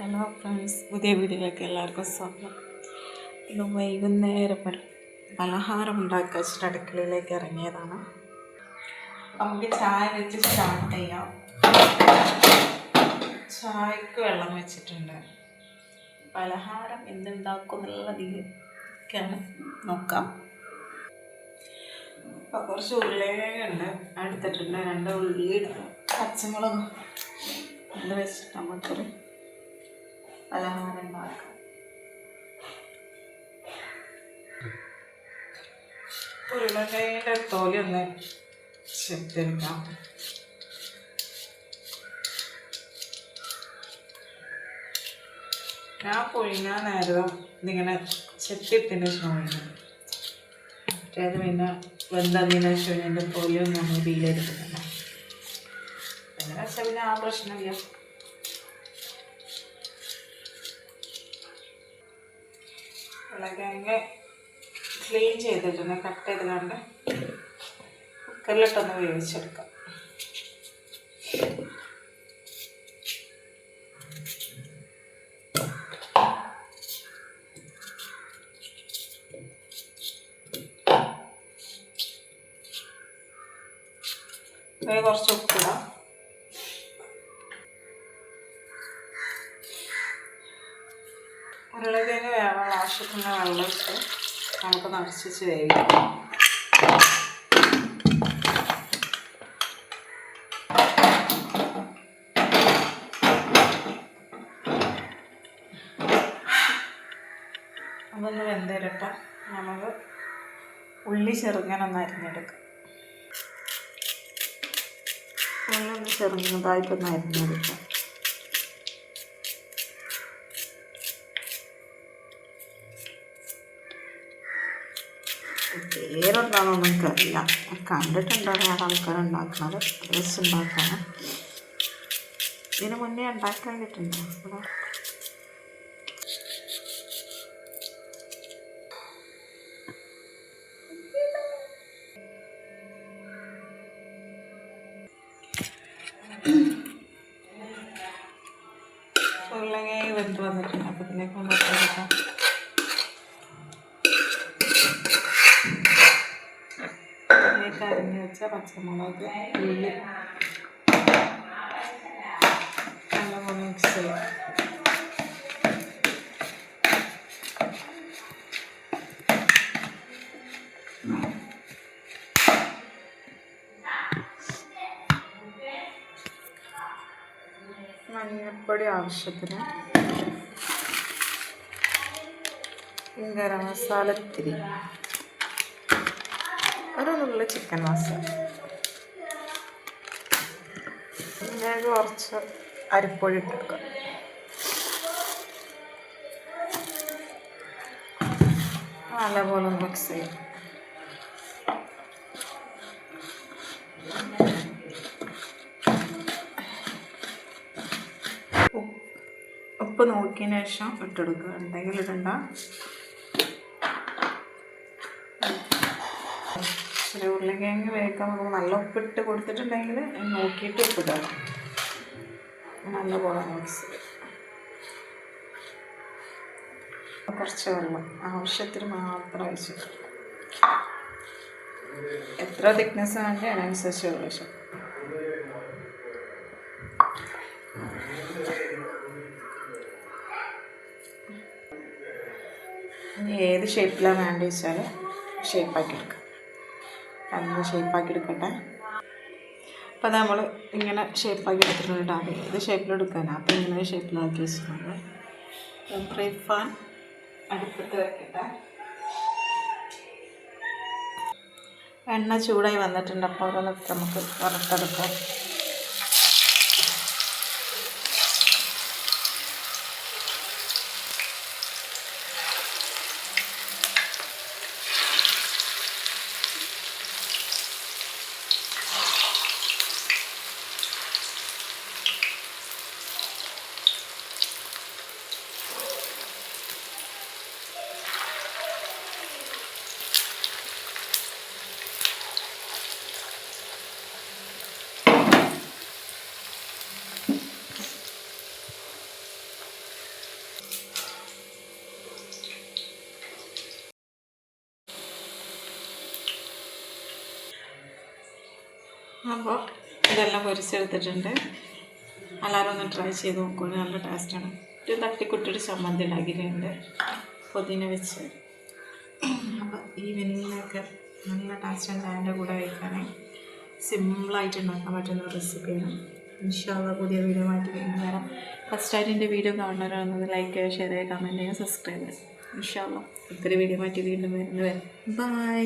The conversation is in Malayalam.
ഹലോ ഫ്രണ്ട്സ്, പുതിയ വീഡിയോയിലേക്ക് എല്ലാവർക്കും സ്വാഗതം. ഇന്ന് വൈകുന്നേരം പലഹാരം ഉണ്ടാക്കി വെച്ചിട്ട് അടുക്കളയിലേക്ക് ഇറങ്ങിയതാണ്. നമുക്ക് ചായ വെച്ച് സ്റ്റാർട്ട് ചെയ്യാം. ചായക്ക് വെള്ളം വെച്ചിട്ടുണ്ട്. പലഹാരം എന്തുണ്ടാക്കും എന്നുള്ളതിലേക്കാണ് നോക്കാം. അപ്പോൾ കുറച്ച് ഉള്ളിയുണ്ട് എടുത്തിട്ടുണ്ട്, 2 ഉള്ളി പച്ചമുളക് ഇത് വെച്ചിട്ട് നമുക്കൊരു പലഹാരം ഉണ്ടാക്കാം. ഉരുളക്കിഴങ്ങിൻ്റെ തോലി ഒന്ന് ചെത്തെടുക്കാം. ഞാൻ പൊഴിഞ്ഞാൽ നേരം ഇതിങ്ങനെ ചെത്തിട്ടതിന് ശേഷം മറ്റേത് പിന്നെ വെന്തതിന് ശേഷം എൻ്റെ തോലിയൊന്നും നമ്മൾ വീലെടുക്കുന്നില്ല. അങ്ങനെ വെച്ചാൽ പിന്നെ ആ പ്രശ്നമില്ല. ഉരുളക്കിഴങ്ങ് ക്ലീൻ ചെയ്തിട്ടുണ്ട്, കട്ട് ചെയ്തുകൊണ്ട് കുക്കറിലിട്ടൊന്ന് വേവിച്ചെടുക്കാം. കുറച്ച് ഉപ്പിടാം. ഉരുളക്കിഴങ്ങ് വേവാനുള്ള ആവശ്യത്തിന് വെള്ളം ഇട്ട് നമുക്ക് നിറച്ച് വേവിക്കാം. അതൊന്ന് വെന്തരട്ടെ. നമുക്ക് ഉള്ളി ചെറുങ്ങനൊന്ന് അരിഞ്ഞെടുക്കാം. ഉള്ളി ഒന്ന് ചെറുങ്ങതായിട്ടൊന്ന് അരിഞ്ഞെടുക്കാം. പേരെന്താണെന്ന് എനിക്കറിയാം, കണ്ടിട്ടുണ്ടാകും വേറെ ആൾക്കാരുണ്ടാക്കുന്നത്. ഡ്രസ്സ് ഉണ്ടാക്കാണ്. ഇതിന് മുന്നേ ഉണ്ടാക്കിയിട്ടുണ്ട്. ഉരുളക്കിഴങ്ങ് വെന്ത് വന്നിട്ടുണ്ട്. അപ്പോൾ ഇതിലേക്ക് കൊണ്ടുവരാം. അരിഞ്ഞ് വെച്ച പച്ചമുളക്, ഉള്ളി നല്ലോണം മിക്സ് ചെയ്യാം. മഞ്ഞൾപ്പൊടി ആവശ്യത്തിന്, ഗരം മസാല ഇത്തിരി, ഒരു നുള്ളി ചിക്കൻ മസാല, ഇതിലേക്ക് കുറച്ച് അരിപ്പൊടി ഇട്ടെടുക്കാം. നല്ലപോലെ മിക്സ് ചെയ്യാം. ഉപ്പ് നോക്കിയതിന് ശേഷം ഇട്ടെടുക്കുക, ഉണ്ടെങ്കിൽ ഇടണ്ട. ഉരുളക്കിഴങ്ങ് വേവിക്കാൻ നമുക്ക് നല്ല ഉപ്പിട്ട് കൊടുത്തിട്ടുണ്ടെങ്കിൽ നോക്കിയിട്ട് ഉപ്പിടുക. നല്ലപോലെ മിക്സ് ചെയ്യുക. കുറച്ച് വെള്ളം ആവശ്യത്തിന് മാത്രം ഒഴിച്ച്, എത്ര തിക്നെസ് വേണ്ടി അതിനനുസരിച്ച് ഒഴിച്ചു. ഇനി ഏത് ഷേപ്പിലാണ് വേണ്ടി വെച്ചാൽ ഷേപ്പാക്കി എടുക്കാം. അതൊന്ന് ഷേപ്പാക്കി എടുക്കട്ടെ. അപ്പോൾ അത് നമ്മൾ ഇങ്ങനെ ഷേപ്പാക്കി എടുത്തിട്ടുണ്ട്. ഏത് ഷേപ്പിലെടുക്കാനാണ്. അപ്പോൾ ഇങ്ങനെ ഷേപ്പിലാക്കി വെച്ചിട്ടുണ്ട്. ഫ്രൈ പാൻ അടുപ്പത്ത് വെക്കട്ടെ. എണ്ണ ചൂടായി വന്നിട്ടുണ്ട്. അപ്പോൾ അതൊന്ന് നമുക്ക് വറുത്തെടുക്കാം. അപ്പോൾ ഇതെല്ലാം പൊരിച്ചെടുത്തിട്ടുണ്ട്. എല്ലാവരും ഒന്ന് ട്രൈ ചെയ്ത് നോക്കുകയാണ്, നല്ല ടേസ്റ്റാണ്. ഒരു തട്ടിക്കുട്ടൊരു ചമ്മന്തി ഉണ്ടാക്കിയിട്ടുണ്ട് പുതിന വെച്ച്. അപ്പോൾ ഈവനിങ്ങിനൊക്കെ നല്ല ടേസ്റ്റാണ് ചായൻ്റെ കൂടെ കഴിക്കാൻ. സിമ്പിളായിട്ട് ഉണ്ടാക്കാൻ പറ്റുന്ന റെസിപ്പിയാണ്. ഇൻഷാ അല്ലാഹ് പുതിയ വീഡിയോ ആയിട്ട് വീണ്ടും വരാം. ഫസ്റ്റായിട്ട് എൻ്റെ വീഡിയോ കാണുന്നവരാണെന്ന് ലൈക്ക് ചെയ്യുക, ഷെയർ ചെയ്യുക, കമൻറ്റ് ചെയ്യുക, സബ്സ്ക്രൈബ് ചെയ്യുക. ഇൻഷാ അല്ലാഹ് ഒത്തിരി വീഡിയോ ആയിട്ട് വീണ്ടും വരുന്നത്. ബൈ.